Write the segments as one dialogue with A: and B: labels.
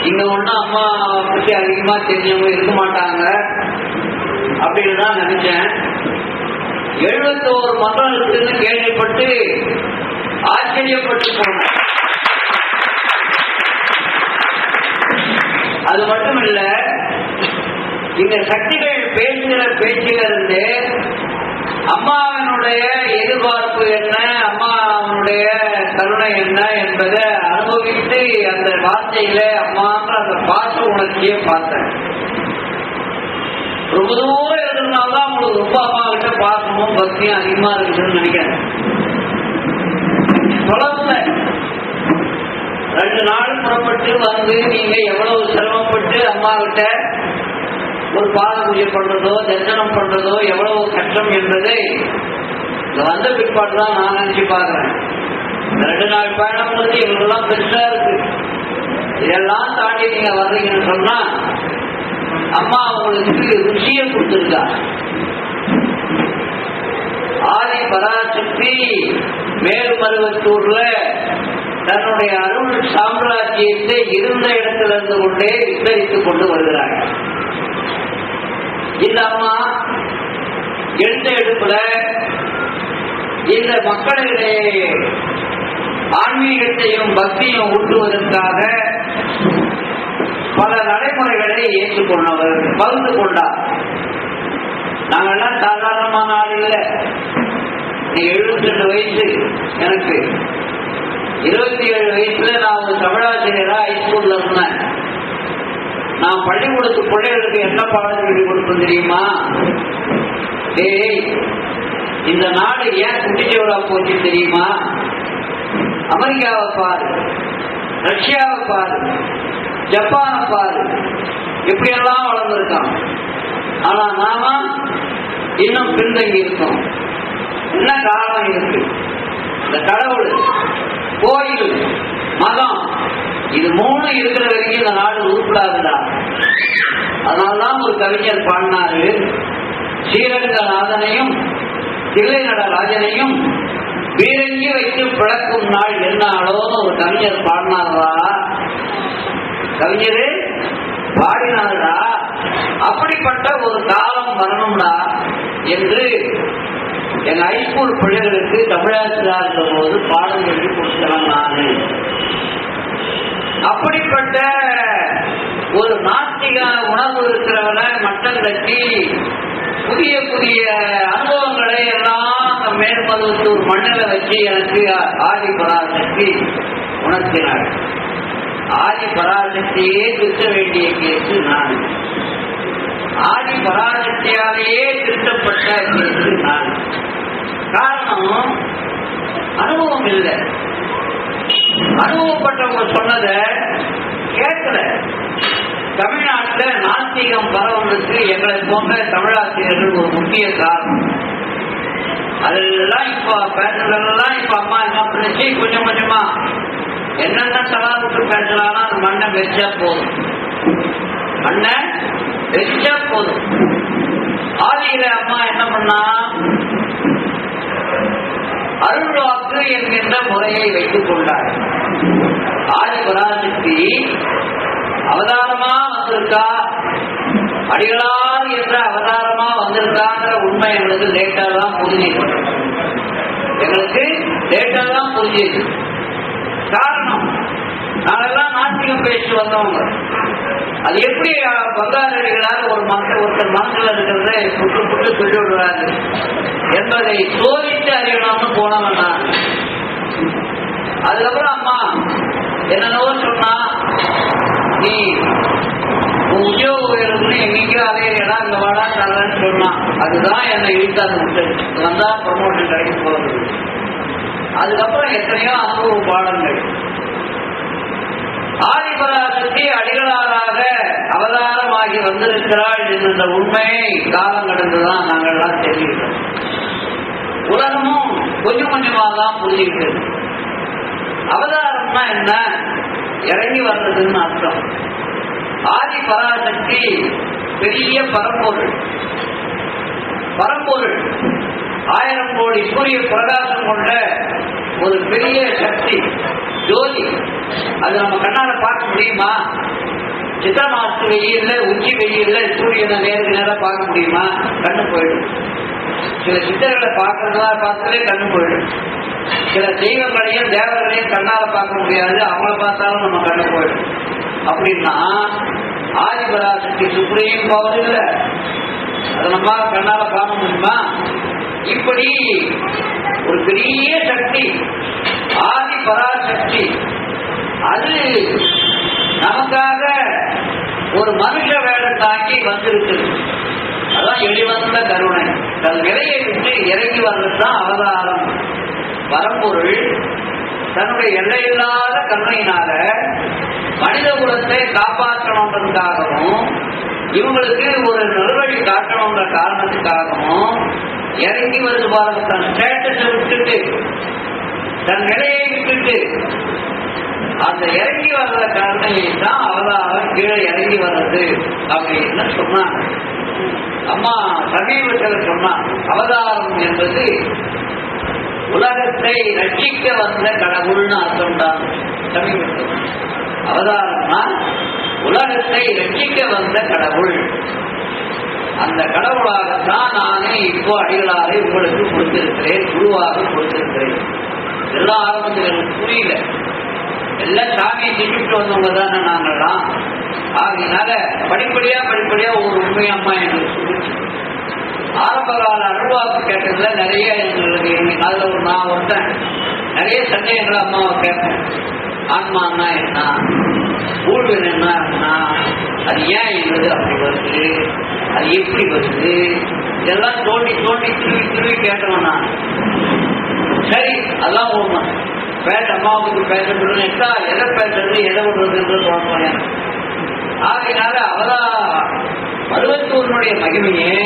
A: இங்க ஒன்றும் அம்மா பற்றி அதிகமா தெரிஞ்சவங்க இருக்க மாட்டாங்க அப்படின்னு தான் நினைச்சேன். 71 மன்றம் இருக்குன்னு கேள்விப்பட்டு ஆச்சரியப்பட்டு போனேன். அது மட்டும் இல்ல, இந்த சக்திகள் பேசுகிற பேச்சில இருந்து அம்மாவனுடைய எதிர்பார்ப்பு என்ன, அம்மாவனுடைய கருணை என்ன என்பதை அனுபவித்து அந்த வார்த்தையில அம்மான்ற அந்த பாச உணர்ச்சியை பார்த்தேன். ரொம்ப தூரம் இருக்கிறதுனாலதான் உங்களுக்கு ரொம்ப அம்மா கிட்ட பாசமும் பக்தியும் அதிகமா இருக்குதுன்னு நினைக்கிறேன். தொடர்ந்து 2 நாள் புறப்பட்டு வந்து நீங்க எவ்வளவு சிரமப்பட்டு அம்மா கிட்ட ஒரு பாத பூஜை பண்றதோ தரிசனம் பண்றதோ எவ்வளவு கஷ்டம் என்பதை வந்த பிற்பாடு தான் நான் நினைச்சு பாக்குறேன். 2 நாள் பயணம் வந்து இவங்கெல்லாம் பெருசா இருக்கு. இதெல்லாம் தாண்டி நீங்க வர்றீங்கன்னு சொன்னா அம்மா அவங்களுக்கு ருசியை கொடுத்துருக்கா. ஆதி பராசக்தி மேல்மருவத்தூர்ல தன்னுடைய அருள் சாம்ராஜ்யத்தை இருந்த இடத்துல இருந்து கொண்டே விஸ்தரித்துக் கொண்டு வருகிறாங்க. இந்த அம்மா எழுந்த எடுப்புல இந்த மக்களிடையே ஆன்மீகத்தையும் பக்தியும் ஊட்டுவதற்காக பல நடைமுறைகளை ஏற்றுக்கொண்டவர் பகிர்ந்து கொண்டார். நாங்கெல்லாம் சாதாரணமான ஆள் இல்லை. 72 வயசு எனக்கு. 27 வயசுல நான் ஒரு தமிழாசிரியரா ஹைஸ்கூல்ல இருந்தேன். நான் பள்ளிக்கூடத்து பிள்ளைகளுக்கு என்ன பாடம் சொல்லி கொடுப்பேன் தெரியுமா? இந்த நாடு ஏன் குட்டிச்சவரா போச்சு தெரியுமா? அமெரிக்காவை பாரு, ரஷ்யாவை பாரு, ஜப்பானை பாரு, இப்படியெல்லாம் வளர்ந்துருக்கான். ஆனா நாம இன்னும் பின்தங்கி இருக்கோம். என்ன காரணம் இருக்கு? இந்த கடவுள், கோயில், மதம், இது 3 இருக்கிற வரைக்கும் இந்த நாடு உருப்படாதுடா. அதனால்தான் ஒரு கவிஞர் பாடினாரு, ஸ்ரீரங்கநாதனையும் தில்லை நடராஜனையும் பீரங்கி வைத்து பிளக்கும் நாள் என்னாலோன்னு ஒரு கவிஞர் பாடினாரா. கவிஞரு பாடினாருடா. அப்படிப்பட்ட ஒரு காலம் வரணும்டா என்று எங்க ஹைஸ்கூல் பிள்ளைகளுக்கு தமிழாசிரியர் இருந்த போது பாடம் சொல்லி கொடுத்தேன் நானு. அப்படிப்பட்ட ஒரு நாத்திக உணர்வு இருக்கிறவனை மட்டம் தட்டி புதிய புதிய அனுபவங்களை எல்லாம் மேல்மருவத்தூர் மண்ணில் வச்சு எனக்கு ஆதி பராசக்தி உணர்த்தினார். ஆதி பராசக்தியே திருத்த வேண்டிய கேசு நான். ஆதி பராசக்தியாலேயே திருத்தப்பட்ட கேசு நான். காரணம் அனுபவம் இல்லை. அனுபவப்பட்டவங்க சொன்னதை கேட்கல. தமிழ்நாட்டில் நாஸ்திகம் பரவுவதற்கு எங்களை போன்ற தமிழாசிரியர்கள் ஒரு முக்கிய காரணம். அதெல்லாம் இப்ப பேசுறதெல்லாம் இப்ப அம்மா என்ன பண்ணிச்சு, கொஞ்சம் கொஞ்சமா என்னென்ன சலாவுக்கு பேசலாம்னா அந்த மண்ணை வச்சா போதும். மண்ணை வச்சா போதும். ஆதியில அம்மா என்ன பண்ணா, அருள்வாக்கு என்கின்ற முறையை வைத்துக் கொண்டார். ஆதி பராசக்தி அவதாரமா வந்திருக்கா, அடிகளார் என்ற அவதாரமா வந்திருக்காங்கிற உண்மை எங்களுக்கு லேட்டா தான் புரிஞ்சுக்கணும். எங்களுக்கு லேட்டா தான் புரிஞ்சுது. காரணம், நாங்கெல்லாம் நாத்திகம் பேசிட்டு வந்தவங்க. அது எப்படி பங்காளர்களால் ஒருத்தர் மனசுல இருக்கிறத புட்டு புட்டு சொல்லி விடுறாரு என்பதை சோதித்து அறியணும்னு போனவன் நான். அதுக்கப்புறம் அம்மா என்னென்னவோ சொன்னா, நீ உத்தியோக உயர்வுன்னு எங்கேயோ அலையிறா, இந்த வாடா தரலன்னு சொன்னான். அதுதான் என்னை இழுத்தாது விட்டு வந்தா ப்ரமோஷன் கிடைக்க போறது. அதுக்கப்புறம் எத்தனையோ அனுபவ பாடங்கள். ஆதிபராசக்தி அடிகளாராக அவதாரமாகி வந்திருக்கிறாள் என்ற உண்மையை காலம் கடந்துதான் நாங்கள்லாம் தெரிஞ்சுக்கிட்டோம். உலகமும் கொஞ்சம் கொஞ்சமாக தான் புரிஞ்சுக்கிட்டது. அவதாரம்னா என்ன, இறங்கி வர்றதுன்னு அர்த்தம். ஆதி பராசக்தி பெரிய பரம்பொருள். பரம்பொருள் 1000 கோடி சூரிய பிரகாசம் கொண்ட ஒரு பெரிய சக்தி, ஜோதி. அது நம்ம கண்ணால பார்க்க முடியுமா? சித்திரை மாசத்து வெயில்ல உச்சி வெயில்ல சூரியனை நேருக்கு நேரம் பார்க்க முடியுமா? கண்ணு போயிடும். சில சித்தர்களை பார்க்கறதா பார்த்தாலே கண்ணு போயிடும். சில தெய்வங்களையும் தேவர்களையும் கண்ணால பார்க்க முடியாது, அவங்கள பார்த்தாலும் நம்ம கண்ணு போயிடும். அப்படின்னா ஆதிபராசக்தி சுப்ரீம் பவர் இல்லை, அதை நம்ம கண்ணால பார்க்க முடியுமா? இப்படி ஒரு பெரிய சக்தி ஆதி பராசக்தி, அது நமக்காக ஒரு மனுஷ வேலை தாக்கி வந்திருக்குது. அதான் எளிவந்த கருணை. தன் நிலையை விட்டு இறங்கி வந்ததுதான் அவதாரம். பரம்பொருள் தன்னுடைய எல்லையில்லாத கருணையினால மனித குலத்தை காப்பாற்றணுன்றதுக்காகவும் இவங்களுக்கு ஒரு நல்வழி காட்டணுன்ற காரணத்துக்காகவும் இறங்கி வந்து பாருங்க. தன் ஸ்டேட்டஸை விட்டுட்டு, தன் நிலையை விட்டுட்டு, அந்த இறங்கி வர்ற கருணையை தான் அவதாரம் கீழே இறங்கி வர்றது அப்படின்னு சொன்னாங்க. அம்மா சமீபத்தில் சொன்னாங்க, அவதாரம் என்பது உலகத்தை ரட்சிக்க வந்த கடவுள்னு அர்த்தம் தான். சமீபத்தில் அவதாரம்னா உலகத்தை ரட்சிக்க வந்த கடவுள். அந்த கடவுளாகத்தான் நானே இப்போ அடிகளாரை உங்களுக்கு கொடுத்திருக்கிறேன், குருவாக கொடுத்திருக்கிறேன். எல்லா ஆரம்பத்தில் எனக்கு புரியல, எல்லாம் சாமியை திட்டு வந்தவங்க தானே நாங்கள்லாம். ஆகினால படிப்படியா ஒரு உண்மை அம்மா எங்களுக்கு சொல்லிச்சு. ஆரம்ப கால அருள்வாக்கு கேட்டதுல நிறைய எங்களுக்கு அதுல ஒரு நான் ஒருத்தன் நிறைய சந்தேகங்களை அம்மாவை கேட்பேன். ஆன்மான்னா என்ன, ஊழ்வன் என்ன, அது ஏன் எங்களுக்கு அப்படி வருது, அது எப்படி வருது, இதெல்லாம் தோண்டி திருவி கேட்டவன் நான். சரி, அதான் உண்மை. அம்மாவுக்கு பேசப்படுறது எதை பேசுறது எதை விடுறதுன்னு தோணுவேன். ஆகையினால அவதான் மருவத்தூரனுடைய மகிமையே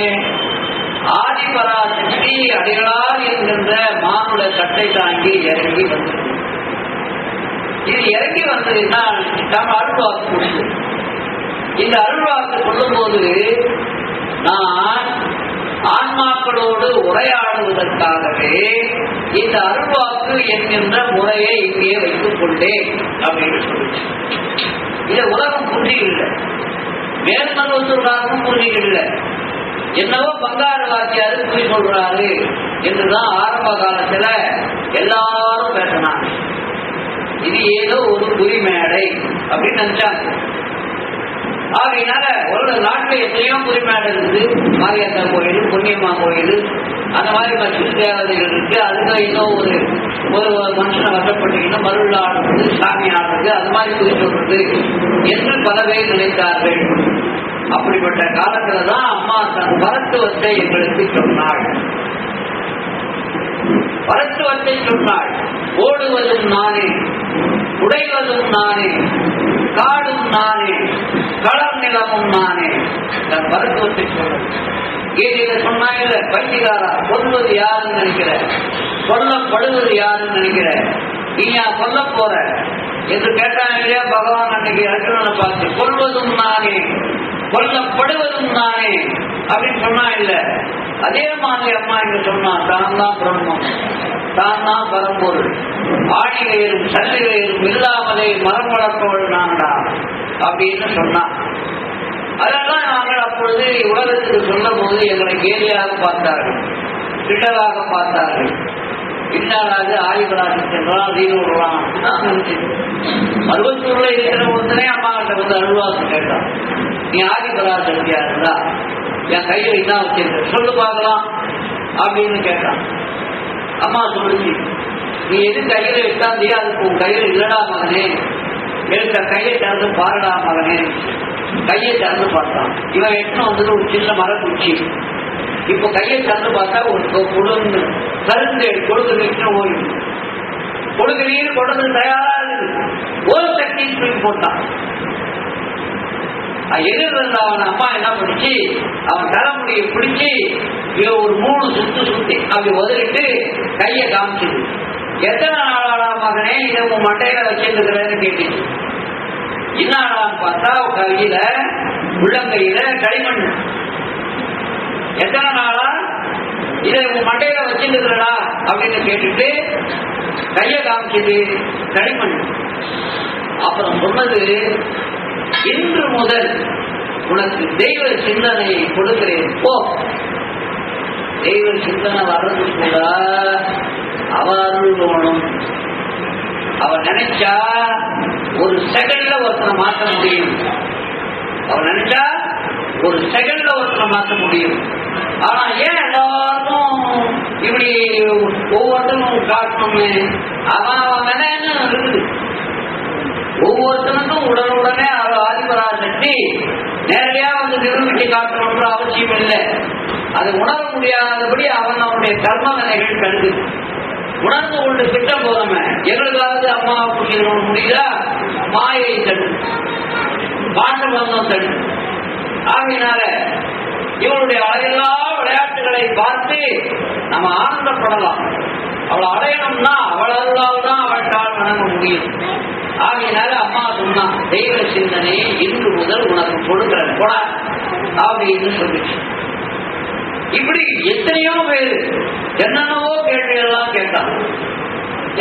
A: ஆதிபராசக்தி அடிகளார் என்கின்ற மானுட சட்டை தாங்கி இறங்கி வந்தது. இது இறங்கி வந்ததுன்னா நம்ம அருள்வாக்கு கொடுத்து, இந்த அருள்வாக்கு சொல்லும் போது நான் ஆன்மாக்களோடு உரையாடுவதற்காகவே இந்த அருள்வாக்கு என்கின்ற முறையை இங்கே வைத்துக் கொண்டேன் அப்படின்னு சொல்லிச்சு. இதை உலகம் புரிஞ்சிக்கல, மேல்மருவத்தூர்காரனும் புரிஞ்சிக்கல. என்னவோ பங்காரு வாக்கியாரு புரி சொல்றாரு என்றுதான் ஆரம்ப காலத்துல எல்லாரும் பேசினாங்க. இது ஏதோ ஒரு குறிமேடை அப்படின்னு நினைச்சாங்க. ஆகையினால ஒரு நாட்டில் எத்தனையோ குறிமேடை இருக்குது. மாரியாத்தா கோயில், பொன்னியம்மா கோயில், அந்த மாதிரி மற்ற தேவதைகள் இருக்கு. அதுக்கு ஏதோ ஒரு மனுஷனை வசப்பட்டீங்கன்னா மருள் ஆடுறது, சாமி ஆடுறது, அது மாதிரி குறி சொல்றது என்று பல பேர் நினைத்தார்கள். அப்படிப்பட்ட காலத்துலதான் அம்மா தன் மருத்துவத்தை எங்களுக்கு சொன்னாள். மருத்துவத்தை சொன்னாள். ஓடுவதும் நானே, உடைவதும் நானே, காடும் நானே, களம் நிலமும் நானே. தன் மருத்துவத்தை சொல்ல கீதையில சொன்னா இல்ல, பைத்தியகாரா கொல்வது யாருன்னு நினைக்கிற, கொல்லப்படுவது யாருன்னு நினைக்கிற, நீயா கொல்ல போற என்று கேட்டாங்க இல்லையா பகவான் அன்னைக்கு அர்ஜுனனை பார்த்து. கொல்வதும் நானே, கொல்லப்படுவதும் நானே அப்படின்னு சொன்னா இல்ல. அதே மாதிரி அம்மா இங்க சொன்னா, தான் தான் பிரம்மம், தான் தான் பரம்பொருள், ஆணிகையிலும் சல்லிகையிலும் இல்லாமலே மரம் வளர்ப்பவள் நான்டா அப்படின்னு சொன்னா. அதெல்லாம் நாங்கள் அப்பொழுது உலகத்துக்கு சொல்லும் போது எங்களை கேலியாக பார்த்தார்கள், கிட்டலாக பார்த்தார்கள். பின்னாலாக ஆதிபராசக்தி சென்றால் தீனூர்லாம் நான் நினைச்சேன். மருவத்தூர்ல இருக்கிற ஒருத்தனே அம்மா கிட்ட வந்து அருள்வாக்கு கேட்டான், நீ ஆதிபராசக்தியா இருந்தா என் கையில என்ன வச்சிருக்க சொல்லு பார்க்கலாம் அப்படின்னு கேட்டான். அம்மா சொல்லுச்சு, நீ எது கையில வச்சாந்தியா அதுக்கு உன் கையில இல்லடா மகனே, எடுத்த கையை திறந்து பாருடா மகனே. கையை திறந்து பார்த்தான். இவன் எட்டு வந்தது ஒரு சின்ன மரக்குச்சி. இப்ப கையை திறந்து பார்த்தா ஒரு கொடுங்க கருந்து கொடுக்குறீங்க ஓய்வு கொடுக்குறீன்னு கொண்டு தயாரா இருக்குது. ஒரு சக்தி தூக்கி போட்டான். எதிர்ந்த அவன் அம்மா என்ன பண்ணிச்சு, அவன் தலைமுடியை பிடிச்சி ஒரு 3 சுத்தி அப்படி உதறிட்டு கையை காமிச்சுது. எத்தனை நாளாடா மகனே இதை உன் மண்டையில வச்சிருக்கிறேன்னு கேட்டுச்சு. என்னடான்னு பார்த்தா கையில உள்ளங்கையில களிமண். எத்தனை நாளா இதை உன் மண்டையில வச்சிருக்கிறடா அப்படின்னு கேட்டுட்டு கையை காமிச்சது களிமண். அப்புறம் சொன்னது, இன்று முதல் உனக்கு தெய்வ சிந்தனையை கொடுக்கிறேன் போ. தெய்வ சிந்தனை வர்றது கூட அவர் அருள் வேணும். அவர் நினைச்சா ஒரு செகண்ட்ல ஒருத்தனை மாற்ற முடியும். அவர் நினைச்சா ஒரு செகண்ட்ல ஒருத்தனை மாற்ற முடியும். ஆனா ஏன் எல்லாருக்கும் இப்படி ஒவ்வொருத்தரும் காட்டணும்னு அவன் வேணான்னு இருக்குது. ஒவ்வொருத்தனுக்கும் உடனுடனே ஆதிபராசக்தி நேரடியா வந்து நிரூபிச்சு காட்டணும்ன்ற அவசியம் இல்லை. அது உணர முடியாதபடி அவனுடைய கர்ம வினைகள் கருது. உணர்ந்து கொண்டு திட்டம் போதாம எங்களுக்காவது அம்மாவுக்கு செய்யணும் முடியுதா? மாயை தடு, பாசபந்தம் தடு. ஆகையினால இவருடைய அழகெல்லா விளையாட்டுகளை பார்த்து நம்ம ஆனந்தப்படலாம். அவளை அடையணும்னா அவளால் தான் அவட்டால் வணங்க முடியும். ஆகையினால அம்மா சொன்னா தெய்வ சிந்தனையை இன்று முதல் உனக்கு கொடுக்கிறேன் போட அப்படின்னு சொல்லிச்சு. இப்படி எத்தனையோ பேர் என்னென்னவோ கேள்வியெல்லாம் கேட்டான்,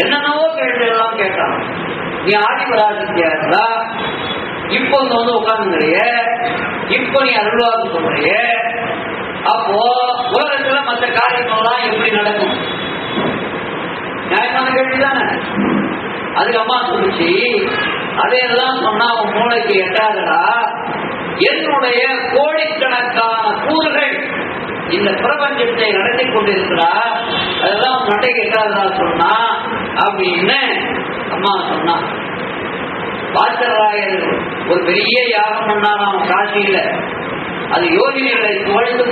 A: என்னென்னவோ கேள்வியெல்லாம் கேட்டான். நீ ஆதிபராசக்தியா இருந்தா இப்போ வந்து உட்கார்ந்துங்கிறிய, இப்போ நீ அருள்வாக்கு சொல்றிய, அப்போ உலகத்துல மற்ற காரியங்கள்லாம் எப்படி நடக்கும்? நியாயமான கேள்விதானே. அதுக்கு அம்மா சொல்லிச்சு, அதையெல்லாம் சொன்னா அவன் மூளைக்கு எட்டாதடா. என்னுடைய கோடிக்கணக்கான கூறுகள் இந்த பிரபஞ்சத்தை நடத்தி கொண்டிருக்கிறா, அதெல்லாம் நடைக்கு எட்டாததா சொன்னா அப்படின்னு அம்மா சொன்னா. பாச்சராயர் ஒரு பெரிய யாகம் பண்ணாராம் காசியில. அது யோகினிகளை புகழ்ந்து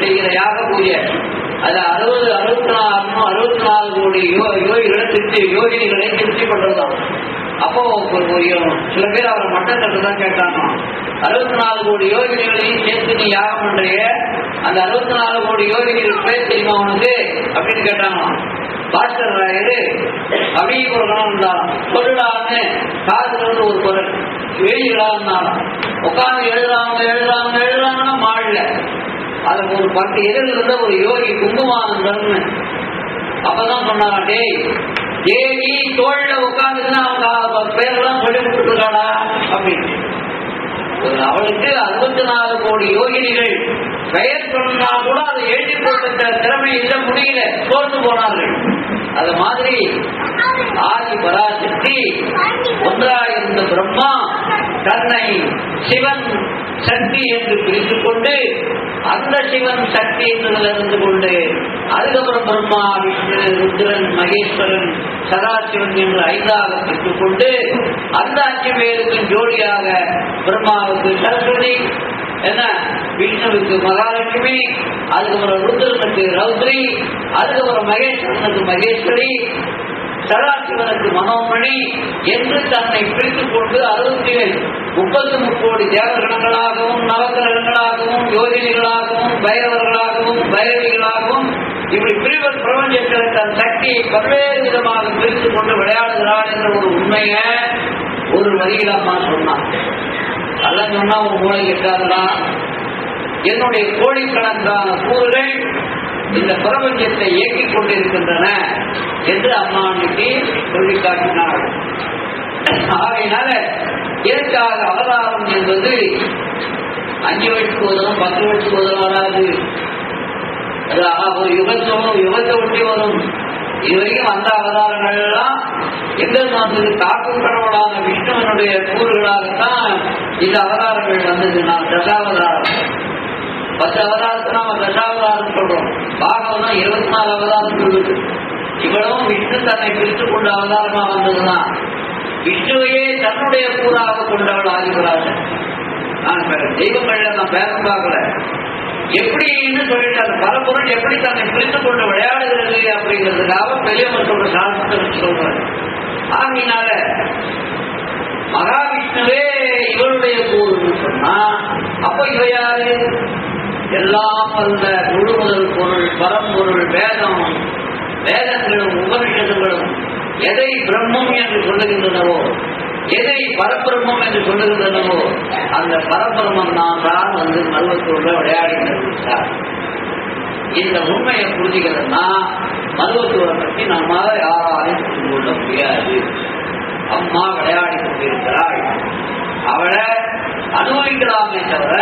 A: செய்கிற யாக பூஜை. அது 64 கோடி யோகினிகளை திருப்தி பண்றதுதான். அப்போ சில பேர் அவரை மட்டம் கட்டுதான் கேட்டாங்க. 64 கோடி யோகினிகளையும் சேர்த்து நீ யாகம் பண்றிய, அந்த 64 கோடி யோகினிகள் பேர் தெரியுமா உனக்கு அப்படின்னு கேட்டாங்க. பாஸ்கர் ராயரு அப்படி ஒரு கணம் இருந்தாலும் சொல்லுடான்னு காதுல இருந்து ஒரு குரல் எழுதிடாருந்தாலும் உட்காந்து எழுதுறாங்கன்னா மாடல அதுக்கு ஒரு 10 எதிரில் இருந்த ஒரு யோகி குங்குமானந்தம்னு. அப்பதான் சொன்னாங்க, டேய் தேவி தோல்ல உட்காந்துன்னா அவங்க பேரெல்லாம் சொல்லி கொடுத்துருக்காடா அப்படின்னு. அவளுக்கு 64 கோடி யோகினிகள் பெயர் சொன்னா கூட அதை எழுதி போட்ட திறமை இல்ல, முடியல, தோற்று போனார்கள். அது மாதிரி ஆதி பராசக்தி ஒன்றாயிருந்த பிரம்மா தன்னை சிவன் சக்தி என்று பிரித்துக் கொண்டு அந்த சிவன் சக்தி என்றதில் இருந்து கொண்டு அதுக்கப்புறம் பிரம்மா, விஷ்ணு, ருத்ரன், மகேஸ்வரன், சதாசிவன் என்று 5ஆக பிரித்துக் கொண்டு அந்த 5 பேருக்கும் ஜோடியாக பிரம்மாவுக்கு சரஸ்வதி, என்ன விஷ்ணுவுக்கு மகாலட்சுமி, அதுக்கப்புறம் ருத்ரனுக்கு ரௌத்ரி, அதுக்கப்புறம் மகேஸ்வரனுக்கு மகேஸ்வரி, சதாசிவனுக்கு மனோமணி என்று தன்னை பிரித்துக் கொண்டு 33 கோடி தேவகணங்களாகவும் நவகிரகங்களாகவும் யோகினிகளாகவும் பைரவர்களாகவும் பைரவிகளாகவும் இப்படி பிரிவர் பிரபஞ்சத்தில் தன் சக்தியை பல்வேறு விதமாக பிரித்துக் கொண்டு விளையாடுகிறான் என்ற ஒரு உண்மைய ஒரு வரியில் அம்மா சொன்னான். அதெல்லாம் சொன்னா ஒரு மூளை எட்டாதுதான். என்னுடைய கோடிக்கணக்கான கூறுகள் இந்த பிரபஞ்சத்தை இயக்கிக் கொண்டிருக்கின்றன என்று அம்மா அன்னைக்கு சொல்லி காட்டினார். ஆகையினால எதற்காக அவதாரம் என்பது 5 வயசுக்கு உதவும் 10 வயசுக்கு உதவாது. அது ஒரு யுகத்தை ஒட்டி வரும். இதுவரைக்கும் வந்த அவதாரங்கள் எல்லாம் எங்கள் தாக்கும் கடவுளான விஷ்ணுவனுடைய கூறுகளாகத்தான் இந்த அவதாரங்கள் வந்தது. நான் தசாவதாரம் 10 அவதாரத்தை நாம தசாவதாரம் சொல்றோம். பாகவம் 24 அவதாரம் சொல்லுது. இவ்வளவும் விஷ்ணு தன்னை பிரித்துக் கொண்ட அவதாரமா வந்ததுதான். விஷ்ணுவையே தன்னுடைய கூறாக கொண்டவள் ஆதிபராசன். நான் தெய்வங்கள்ல நான் பேரம் பார்க்கல, எப்படின்னு சொல்லிட்டு அந்த பரம்பொருள் எப்படி தன்னை பிரித்துக் கொண்டு விளையாடுகிறது அப்படிங்கிறதுக்காக பெரியவங்க சொல்ற சாஸ்திரத்தை சொல்றாரு. ஆகினால மகாவிஷ்ணுவே இவருடைய கூறுன்னு சொன்னா அப்ப இவ யாரு? எல்லாம் அந்த முழு முதல் பொருள் பரம்பொருள் வேதம், வேதங்களும் உபனிஷத்துகளும் எதை பிரம்மம் என்று சொல்லுகின்றனவோ, எதை பரபிரம்மம் என்று சொல்லுகின்றனவோ அந்த பரபிரம்மம் தான் வந்து மருவத்தூர்ல விளையாடினார். இந்த உண்மையை புரிஞ்சுக்கிறதுனா மருவத்தூரை பற்றி நம்மால யாராலையும் புரிந்து கொள்ள முடியாது. அம்மா விளையாடி கொண்டிருக்கிறாள். அவளை அனுபவிக்கலாமே தவிர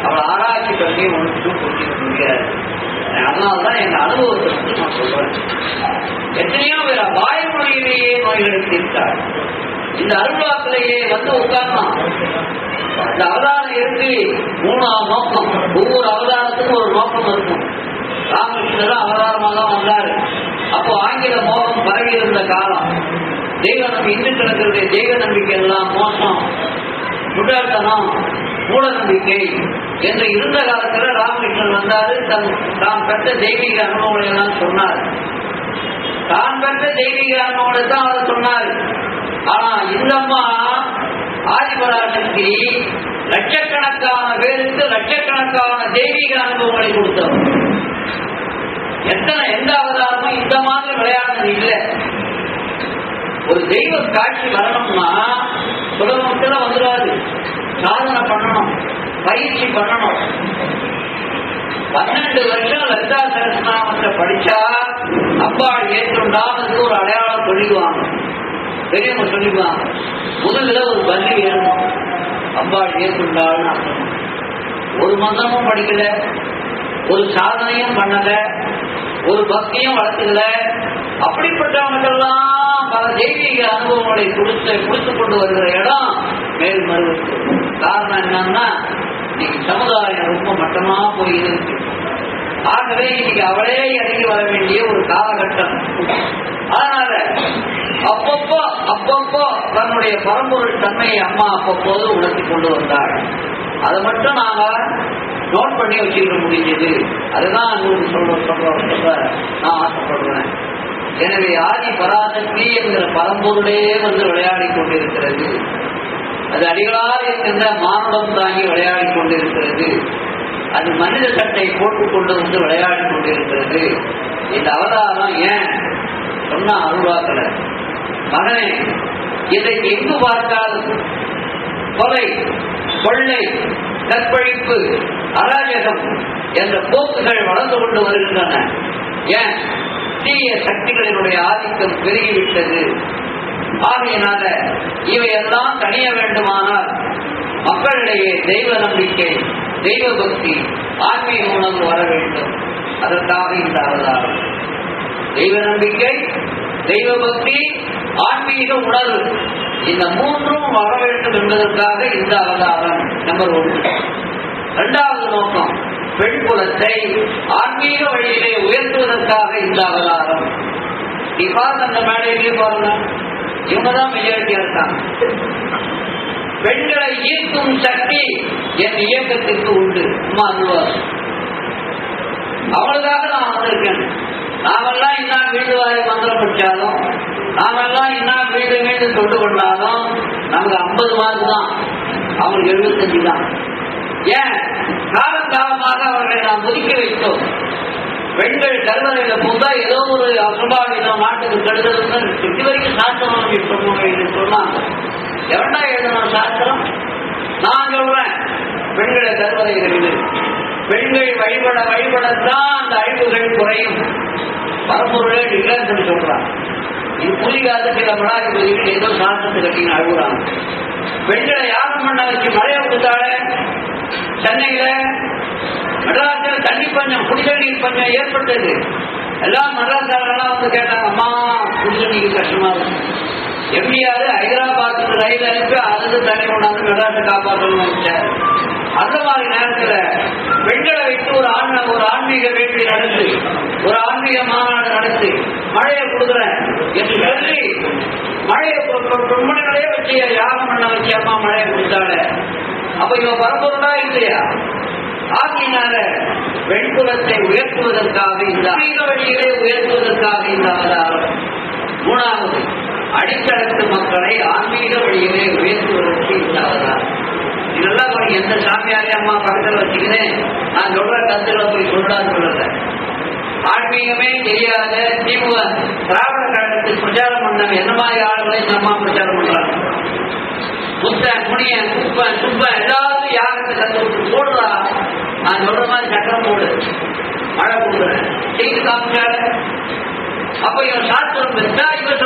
A: அவளை ஆராய்ச்சி பண்ணி ஒன்றும் புரிஞ்சிக்க முடியாது. அதனால்தான் எங்க அனுபவத்தை வந்து நான் சொல்றேன். எத்தனையோ பேர் வாய்மொழியிலேயே நோய்களை தீர்த்தார். இந்த அருள்வாக்கிலேயே வந்து உட்கார்ந்தான். இந்த அவதாரம் இருக்கு 3ஆம் நோக்கம். ஒவ்வொரு அவதாரத்துக்கும் ஒரு நோக்கம் இருக்கும். ராமகிருஷ்ணரும் அவதாரமாக தான் வந்தாரு. அப்போ ஆங்கில மோகம் பரவி இருந்த காலம். தெய்வ நம்பிக்கை இந்துக்களுடைய தெய்வ நம்பிக்கை எல்லாம் மோசம், முட்டாள்தனம், மூட நம்பிக்கை என்று இருந்த காலத்துல ராமகிருஷ்ணன் வந்தாரு. தான் பெற்ற தெய்வீக அனுபவங்களை எல்லாம் சொன்னார். தான் பெற்ற தெய்வீக அனுபவங்களை தான் அவர் சொன்னார். ஆனா இந்தம்மா ஆதிபராசக்தி லட்சக்கணக்கான பேருக்கு லட்சக்கணக்கான தெய்வீக அனுபவங்களை கொடுத்தவர். எந்த அவதாரமும் இந்த மாதிரி விளையாடுறது இல்லை. ஒரு தெய்வ காட்சி வரணும்னா சுலபத்துல வந்துடாது. சாதனை பண்ணணும், பயிற்சி பண்ணணும். 12 வருஷம் லலிதா சகஸ்ரநாமத்தை படிச்சா அம்பாள் ஏற்றுண்டான்னு ஒரு அடையாளம் சொல்லிடுவாங்க. பெரியவங்க சொல்லிடுவாங்க. முதல்ல ஒரு பள்ளி ஏறணும், அம்பாள் ஏற்றுண்டாள்னு அர்த்தம். ஒரு மந்திரமும் படிக்கல, ஒரு சாதனையும் பண்ணல, ஒரு பக்தியும் வளர்த்துக்கல. அப்படிப்பட்டவனுக்கெல்லாம் பல தெய்வீக அனுபவங்களை கொடுத்து கொண்டு வருகிற இடம் மேல்மருவத்தூர். காரணம் என்னன்னா இன்னைக்கு சமுதாயம் ரொம்ப மட்டமா போயிருக்கு. ஆகவே இன்னைக்கு அவளே இறங்கி வர வேண்டிய ஒரு காலகட்டம். அதனால அப்பப்போ தன்னுடைய பரம்பொருள் தன்மையை அம்மா அப்பப்போது உணர்த்தி கொண்டு வந்தாள். அதை மட்டும் நாங்க நோட் பண்ணி வச்சுக்கிட முடிஞ்சது. அதுதான் உங்களுக்கு சொல்ல நான் ஆசைப்படுறேன். எனவே ஆதி பராசக்தி என்கிற பரம்பொருளே வந்து விளையாடி கொண்டிருக்கிறது. அது அடிகளால் இருக்கின்ற மானுடம் தாங்கி விளையாடி கொண்டிருக்கிறது. அது மனித சட்டை போட்டுக்கொண்டு வந்து விளையாடி கொண்டிருக்கிறது. இந்த அவதாரம் ஏன் சொன்னா அருள்வாக்கல, மகனே இதை எங்கு பார்த்தாலும் கொலை, கொள்ளை, கற்பழிப்பு, அராஜகம் என்ற போக்குகள் வளர்ந்து கொண்டு வருகின்றன. ஏன்? தீய சக்திகளினுடைய ஆதிக்கம் பெருகிவிட்டது. ஆகையினால இவையெல்லாம் தணிய வேண்டுமானால் மக்களிடையே தெய்வ நம்பிக்கை, தெய்வ பக்தி, ஆன்மீக உணர்வு வர வேண்டும். அதற்காக இந்த அவதாரம். தெய்வ நம்பிக்கை, தெய்வ பக்தி, ஆன்மீக உணர்வு, இந்த மூன்றும் வர வேண்டும் என்பதற்காக இந்த அவதாரம் நம்பர் 1. 2வது நோக்கம் பெண் குலத்தை ஆன்மீக வழியிலே உயர்த்துவதற்காக இந்த அவதாரம். இப்ப அந்த மேடையிலே பாருங்க, இவங்கதான் மெஜாரிட்டியா இருக்காங்க. பெண்களை ஈர்க்கும் சக்தி என் இயக்கத்திற்கு உண்டு. அம்மா சொல்லுவார், அவளுக்காக நான் வந்திருக்கேன். நாமெல்லாம் இன்னும் வீடு வாரி மந்திரம் படிச்சாலும், நாமெல்லாம் இன்னும் வீடு வீடு தொட்டு கொண்டாலும் நமக்கு 50 மார்க் தான், அவங்களுக்கு 75 தான். ஏன்? காலகாலமாக அவர்களை நாம் ஒதுக்கி வைத்தோம். பெண்கள் கருவறையில போதா ஏதோ ஒரு அசுபாவிதம் நாட்டுக்கு கெடுதல்னு இது வரைக்கும் சாஸ்திரம் சொன்னாங்க. எவனா எழுதணும் சாஸ்திரம்? நான் சொல்றேன், பெண்களை கருவறையில் பெண்கள் வழிபடத்தான் அந்த அழிவுகள் குறையும். பரம்பொருளே டிக்ளேர் பண்ணி சொல்றாங்க. இது புரியாத சில மடாதிபதிகள் ஏதோ சாஸ்திரத்தை கட்டின்னு அழுகுறாங்க. பெண்களை யாரும் பண்ண வச்சு மழையை கொடுத்தாலே சென்னையில மெட்ராஸில் தண்ணி பஞ்சம், குடிநீர் பஞ்சம் ஏற்பட்டது. எல்லாம் மெட்ராஸாரெல்லாம் வந்து கேட்டாங்க, அம்மா குடிநீருக்கு கஷ்டமா இருக்கு. எம்ஜிஆர் ஹைதராபாத்துக்கு ரயில் அனுப்பி அதுக்கு தண்ணி கொண்டாந்து மெட்ராஸை காப்பாற்றணும்னு நினைச்சார். அந்த மாதிரி நேரத்தில் பெண்களை வைத்து ஒரு ஆன்மீக வேட்கை நடந்து, ஒரு ஆன்மீக மாநாடு நடத்தி மழையை கொடுக்குறேன் என்று சொல்லி மழையை பெண்மணிகளே வச்சு யாகம் பண்ண வச்சு அம்மா மழையை கொடுத்தாலே அப்ப இவன் பரம்பொருளா இல்லையா? ஆகினால பெண் குலத்தை உயர்த்துவதற்காக இந்த ஆன்மீக வழியிலே உயர்த்துவதற்காக இந்த அவதாரம். 3வது அடித்தளத்து மக்களை ஆன்மீக வழியிலே உயர்த்துவதற்கு இந்த அவதாரம். இதெல்லாம் போய் எந்த சாமியாரே அம்மா பக்கத்தில் வச்சுக்கிறேன் நான் சொல்ற கருத்துக்களை போய் சொல்றான்னு சொல்லல. ஆன்மீகமே தெரியாத திமுக திராவிட கழகத்தில் பிரச்சாரம் பண்ண என்ன மாதிரி ஆளுகளை அம்மா பிரச்சாரம் பண்றாங்க. புத்தன், முனியன், குப்பன், சுப்பன் எல்லாரும் யாருக்கு கற்றுக்கிட்டு போடுறா. நான் சொல்ற மாதிரி சட்டம் போடு, மழை கொடுக்குறேன் செய்து காமிச்சாரு. அப்ப இவன் சாஸ்திரம் பெற்றா இவன்